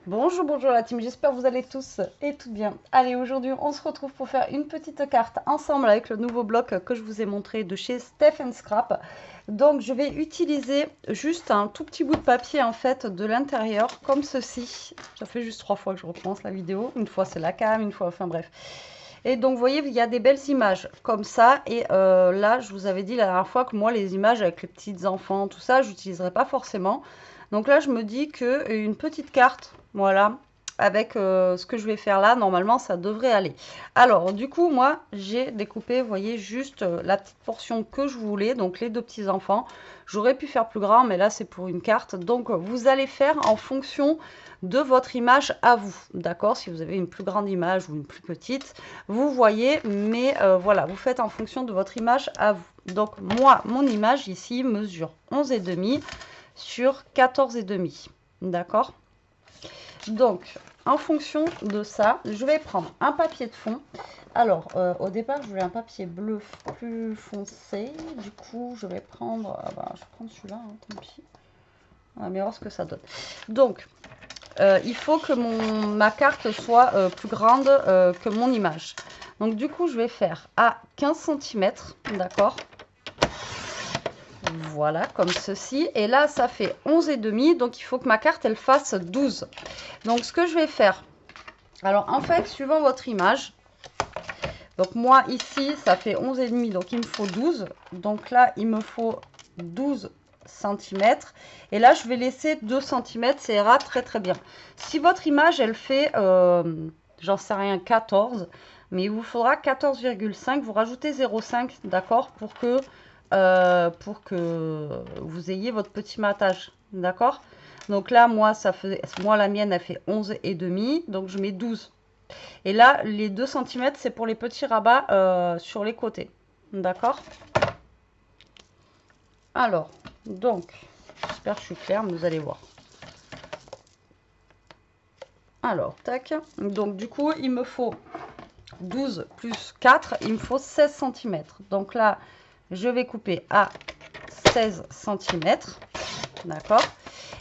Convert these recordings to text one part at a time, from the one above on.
Bonjour, bonjour la team, j'espère que vous allez tous et toutes bien. Allez, aujourd'hui on se retrouve pour faire une petite carte ensemble avec le nouveau bloc que je vous ai montré de chez Steph Scrap. Donc je vais utiliser juste un tout petit bout de papier en fait de l'intérieur comme ceci. Ça fait juste 3 fois que je recommence la vidéo, une fois c'est la cam, une fois, enfin bref. Et donc vous voyez, il y a des belles images comme ça. Et là, je vous avais dit la dernière fois que moi, les images avec les petits enfants, tout ça, je n'utiliserai pas forcément. Donc là, je me dis qu'une petite carte, voilà, avec ce que je vais faire là, normalement, ça devrait aller. Alors, du coup, moi, j'ai découpé, vous voyez, juste la petite portion que je voulais, donc les deux petits enfants. J'aurais pu faire plus grand, mais là, c'est pour une carte. Donc, vous allez faire en fonction de votre image à vous, d'accord? Si vous avez une plus grande image ou une plus petite, vous voyez, mais voilà, vous faites en fonction de votre image à vous. Donc, moi, mon image ici mesure 11,5 sur 14,5. D'accord? Donc, en fonction de ça, je vais prendre un papier de fond. Alors, au départ, je voulais un papier bleu plus foncé. Du coup, je vais prendre... je vais prendre celui-là, hein, tant pis. On va voir ce que ça donne. Donc, il faut que ma carte soit plus grande que mon image. Donc, du coup, je vais faire à 15 cm, d'accord? Voilà, comme ceci. Et là, ça fait 11,5. Donc, il faut que ma carte, elle fasse 12. Donc, ce que je vais faire... Alors, en fait, suivant votre image... Donc, moi, ici, ça fait 11,5. Donc, il me faut 12. Donc, là, il me faut 12 cm. Et là, je vais laisser 2 cm. Ça ira très, très bien. Si votre image, elle fait, j'en sais rien, 14... Mais il vous faudra 14,5. Vous rajoutez 0,5, d'accord, pour que vous ayez votre petit matage, d'accord. Donc là, moi, la mienne, elle fait 11,5, donc je mets 12. Et là, les 2 cm, c'est pour les petits rabats sur les côtés, d'accord. Alors, donc, j'espère que je suis claire, mais vous allez voir. Alors, tac. Donc, du coup, il me faut 12 plus 4, il me faut 16 cm. Donc là, je vais couper à 16 cm, d'accord.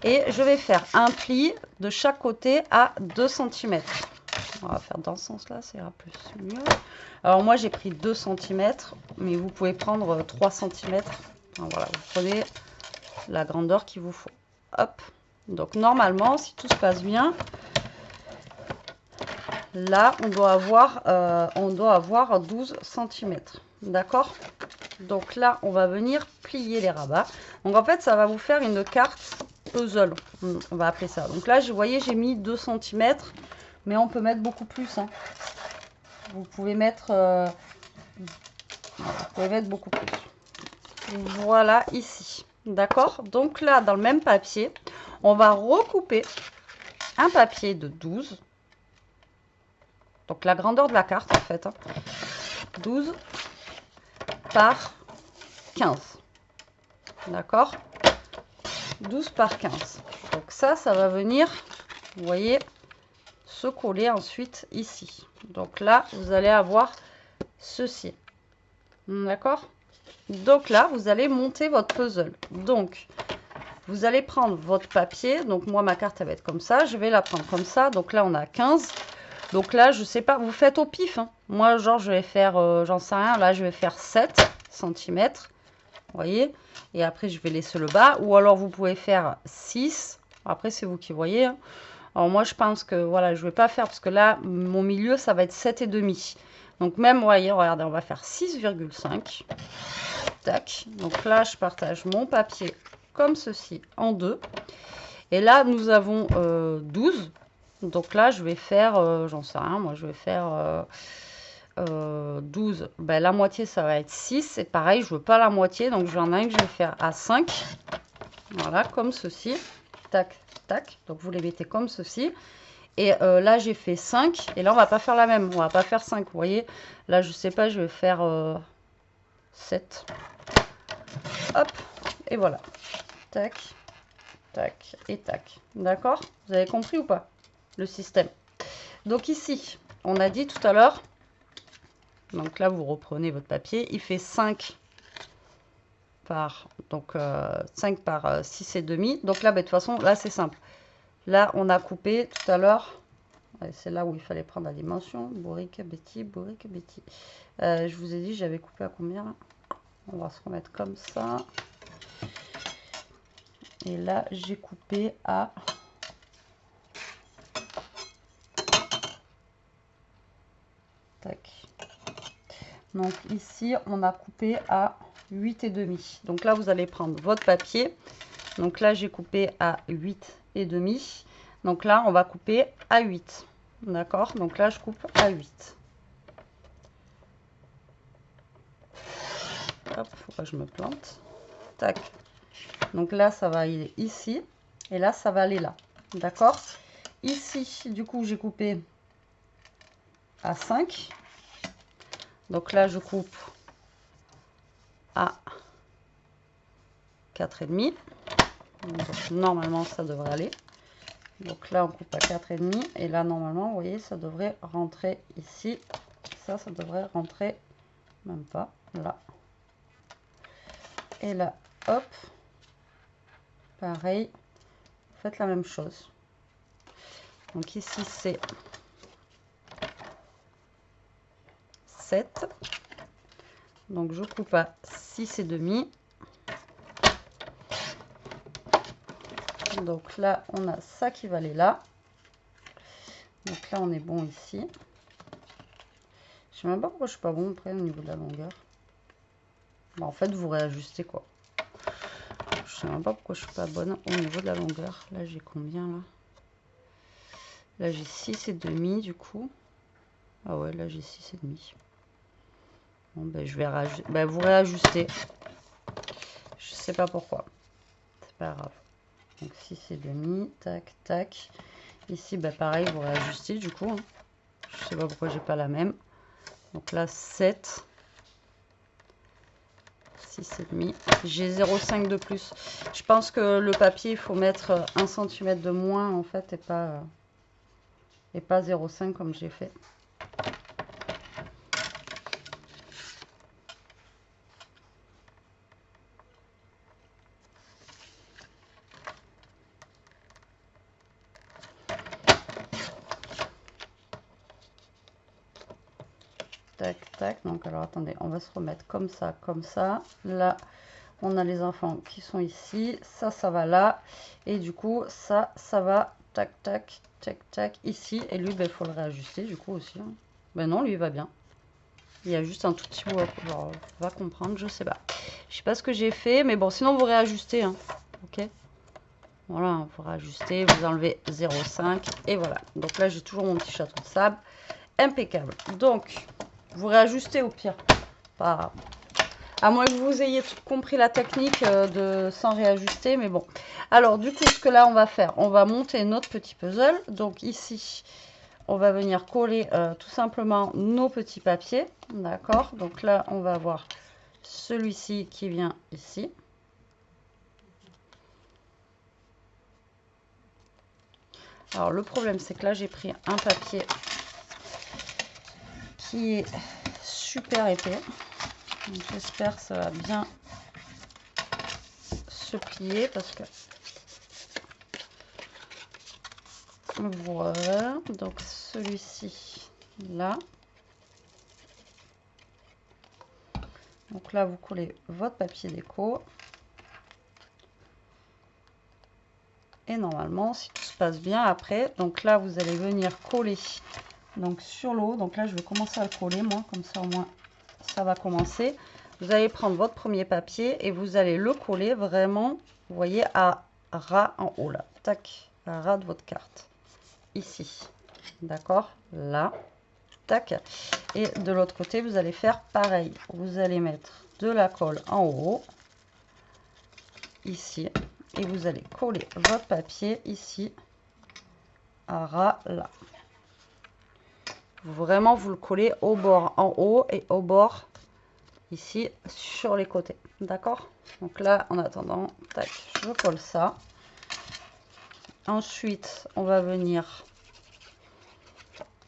Et je vais faire un pli de chaque côté à 2 cm. On va faire dans ce sens-là, ça ira plus mieux. Alors moi, j'ai pris 2 cm, mais vous pouvez prendre 3 cm. Enfin, voilà, vous prenez la grandeur qu'il vous faut. Hop. Donc normalement, si tout se passe bien, là, on doit avoir 12 cm. D'accord? Donc là, on va venir plier les rabats. Donc en fait, ça va vous faire une carte puzzle, on va appeler ça. Donc là, vous voyez, j'ai mis 2 cm, mais on peut mettre beaucoup plus, hein. Vous pouvez mettre beaucoup plus. Voilà, ici. D'accord? Donc là, dans le même papier, on va recouper un papier de 12. Donc la grandeur de la carte, en fait, hein. 12 par 15. D'accord? 12 par 15. Donc ça va venir, vous voyez, se coller ensuite ici. Donc là, vous allez avoir ceci. D'accord? Donc là, vous allez monter votre puzzle. Donc, vous allez prendre votre papier. Donc moi, ma carte, elle va être comme ça. Je vais la prendre comme ça. Donc là, on a 15. Donc là, je sais pas, vous faites au pif, hein. Moi, genre, je vais faire, j'en sais rien. Là, je vais faire 7 cm. Vous voyez? Et après, je vais laisser le bas. Ou alors, vous pouvez faire 6. Après, c'est vous qui voyez, hein. Alors, moi, je pense que, voilà, je ne vais pas faire parce que là, mon milieu, ça va être 7,5. Donc, même, vous voyez, regardez, on va faire 6,5. Tac. Donc là, je partage mon papier comme ceci en deux. Et là, nous avons 12. Donc là, je vais faire, j'en sais rien, moi, je vais faire 12. Ben, la moitié, ça va être 6. Et pareil, je veux pas la moitié. Donc, j'en ai un que je vais faire à 5. Voilà, comme ceci. Tac, tac. Donc, vous les mettez comme ceci. Et là, j'ai fait 5. Et là, on va pas faire la même. On va pas faire 5. Vous voyez, là, je sais pas, je vais faire 7. Hop. Et voilà. Tac, tac et tac. D'accord? Vous avez compris ou pas le système? Donc ici, on a dit tout à l'heure, donc là, vous reprenez votre papier. Il fait 5 par, donc 5 par 6,5. Donc là, bah, de toute façon, là, c'est simple. Là, on a coupé tout à l'heure. C'est là où il fallait prendre la dimension. Bourrique, Betty, Bourrique, Betty. Je vous ai dit, j'avais coupé à combien là? On va se remettre comme ça. Et là, j'ai coupé à... Tac. Donc ici, on a coupé à 8,5. Donc là, vous allez prendre votre papier. Donc là, j'ai coupé à 8,5. Donc là, on va couper à 8. D'accord? Donc là, je coupe à 8. Hop, faut pas que je me plante. Tac. Donc là, ça va aller ici. Et là, ça va aller là. D'accord? Ici, du coup, j'ai coupé à 5. Donc là, je coupe à 4,5. Donc normalement, ça devrait aller. Donc là, on coupe à 4,5. Et là, normalement, vous voyez, ça devrait rentrer ici. Ça devrait rentrer, même pas, là. Et là, hop. Pareil. Faites la même chose. Donc ici, c'est 7. Donc je coupe à 6,5. Donc là, on a ça qui va aller là. Donc là, on est bon ici. Je sais même pas pourquoi je suis pas bon après au niveau de la longueur. Bon, en fait, vous réajustez quoi. Je sais même pas pourquoi je suis pas bonne au niveau de la longueur. Là, j'ai combien là? Là, j'ai 6,5 du coup. Ah ouais, là, j'ai 6,5. Bon, ben, je vais rajouter. Ben, vous réajustez. Je sais pas pourquoi. C'est pas grave. Donc 6,5. Tac, tac. Ici, ben, pareil, vous réajustez du coup. Hein. Je sais pas pourquoi j'ai pas la même. Donc là, 7. 6,5. J'ai 0,5 de plus. Je pense que le papier, il faut mettre 1 cm de moins en fait et pas 0,5 comme j'ai fait. Tac, tac. Donc alors attendez, on va se remettre comme ça, comme ça. Là, on a les enfants qui sont ici. Ça va là. Et du coup, ça va tac, tac, tac, tac, ici. Et lui, ben, il faut le réajuster du coup aussi. Hein. Ben non, lui, il va bien. Il y a juste un tout petit bout, genre, va comprendre, je sais pas. Je sais pas ce que j'ai fait, mais bon, sinon vous réajustez. Hein. Ok. Voilà, vous réajustez, vous enlevez 0,5 et voilà. Donc là, j'ai toujours mon petit château de sable. Impeccable. Donc, vous réajustez au pire. Pas grave. À moins que vous ayez compris la technique de sans réajuster, mais bon. Alors, du coup, ce que là, on va faire, on va monter notre petit puzzle. Donc ici, on va venir coller tout simplement nos petits papiers. D'accord? Donc là, on va avoir celui-ci qui vient ici. Alors, le problème, c'est que là, j'ai pris un papier qui est super épais. J'espère que ça va bien se plier parce que voilà. Donc celui-ci là. Donc là, vous collez votre papier déco. Et normalement, si tout se passe bien après, donc là, vous allez venir coller donc sur l'eau. Donc là, je vais commencer à le coller, moi, comme ça au moins, ça va commencer. Vous allez prendre votre premier papier et vous allez le coller vraiment, vous voyez, à ras en haut, là. Tac, à ras de votre carte. Ici, d'accord, là, tac. Et de l'autre côté, vous allez faire pareil. Vous allez mettre de la colle en haut, ici. Et vous allez coller votre papier ici, à ras là. Vraiment, vous le collez au bord en haut et au bord ici sur les côtés. D'accord? Donc là, en attendant, tac, je colle ça. Ensuite, on va venir,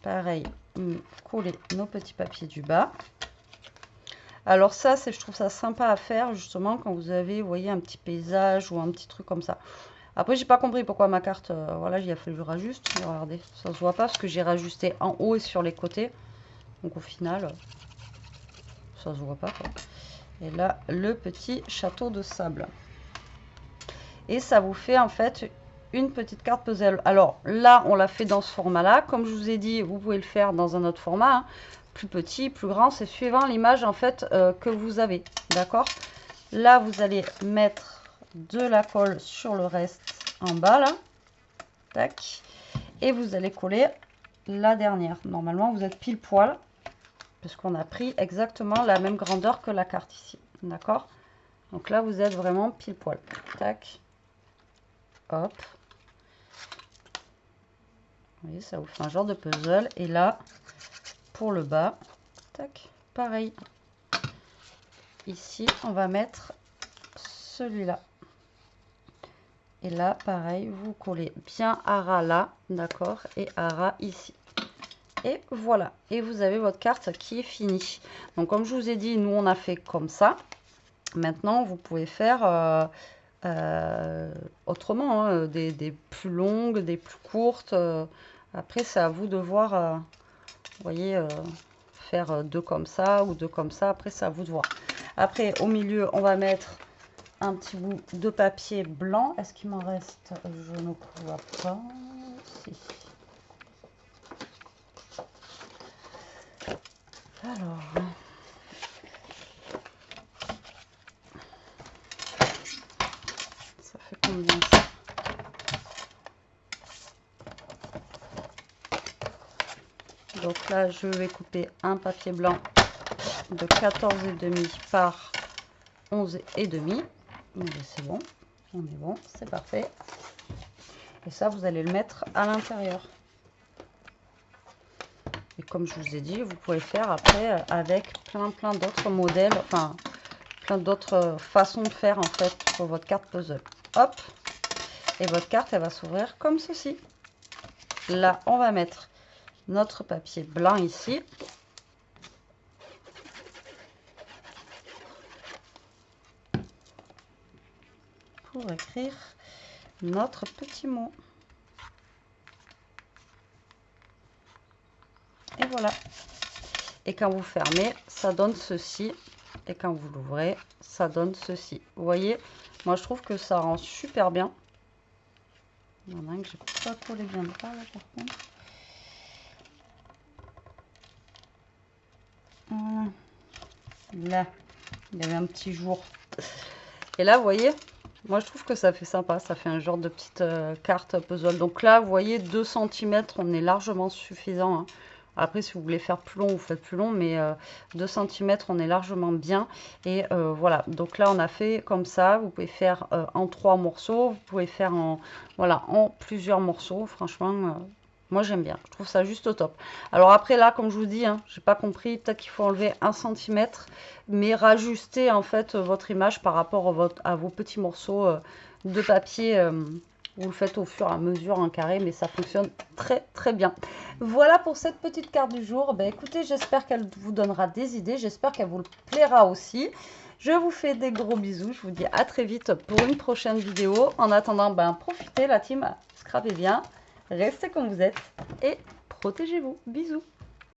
pareil, coller nos petits papiers du bas. Alors ça, je trouve ça sympa à faire justement quand vous avez, vous voyez, un petit paysage ou un petit truc comme ça. Après, j'ai pas compris pourquoi ma carte, voilà, il a fallu rajuster. Regardez, ça se voit pas parce que j'ai rajusté en haut et sur les côtés. Donc au final, ça se voit pas, quoi. Et là, le petit château de sable. Et ça vous fait en fait une petite carte puzzle. Alors là, on l'a fait dans ce format-là. Comme je vous ai dit, vous pouvez le faire dans un autre format, hein. Plus petit, plus grand, c'est suivant l'image en fait que vous avez. D'accord? Là, vous allez mettre de la colle sur le reste en bas, là. Tac. Et vous allez coller la dernière. Normalement, vous êtes pile poil, puisqu'on a pris exactement la même grandeur que la carte ici. D'accord? Donc là, vous êtes vraiment pile poil. Tac. Hop. Vous voyez, ça vous fait un genre de puzzle. Et là, pour le bas, tac, pareil. Ici, on va mettre celui-là. Et là, pareil, vous collez bien à ras là, d'accord, et à ras ici. Et voilà. Et vous avez votre carte qui est finie. Donc, comme je vous ai dit, nous, on a fait comme ça. Maintenant, vous pouvez faire autrement, hein, des plus longues, des plus courtes. Après, c'est à vous de voir, vous voyez, faire deux comme ça ou deux comme ça. Après, c'est à vous de voir. Après, au milieu, on va mettre un petit bout de papier blanc. Est-ce qu'il m'en reste? Je ne vois pas. Si. Alors... ça fait combien ça? Donc là, je vais couper un papier blanc de 14,5 par 11,5. C'est bon, on est bon, c'est parfait. Et ça, vous allez le mettre à l'intérieur. Et comme je vous ai dit, vous pouvez faire après avec plein d'autres modèles, enfin plein d'autres façons de faire en fait pour votre carte puzzle. Hop, et votre carte, elle va s'ouvrir comme ceci. Là, on va mettre notre papier blanc ici. Pour écrire notre petit mot. Et voilà. Et quand vous fermez, ça donne ceci. Et quand vous l'ouvrez, ça donne ceci. Vous voyez, moi je trouve que ça rend super bien. Il y en a un que j'ai pas collé bien droit là par contre. Voilà. Là, il y avait un petit jour. Et là, vous voyez, moi je trouve que ça fait sympa. Ça fait un genre de petite carte puzzle. Donc là, vous voyez, 2 cm, on est largement suffisant, hein. Après, si vous voulez faire plus long, vous faites plus long, mais 2 cm, on est largement bien. Et voilà, donc là, on a fait comme ça. Vous pouvez faire en 3 morceaux. Vous pouvez faire en, voilà, en plusieurs morceaux. Franchement, moi, j'aime bien. Je trouve ça juste au top. Alors après, là, comme je vous dis, hein, j'ai pas compris. Peut-être qu'il faut enlever 1 cm, mais rajuster, en fait, votre image par rapport à vos petits morceaux de papier. Vous le faites au fur et à mesure en carré, mais ça fonctionne très bien. Voilà pour cette petite carte du jour. Ben, écoutez, j'espère qu'elle vous donnera des idées. J'espère qu'elle vous plaira aussi. Je vous fais des gros bisous. Je vous dis à très vite pour une prochaine vidéo. En attendant, ben, profitez la team. Scrapez bien. Restez comme vous êtes et protégez-vous. Bisous.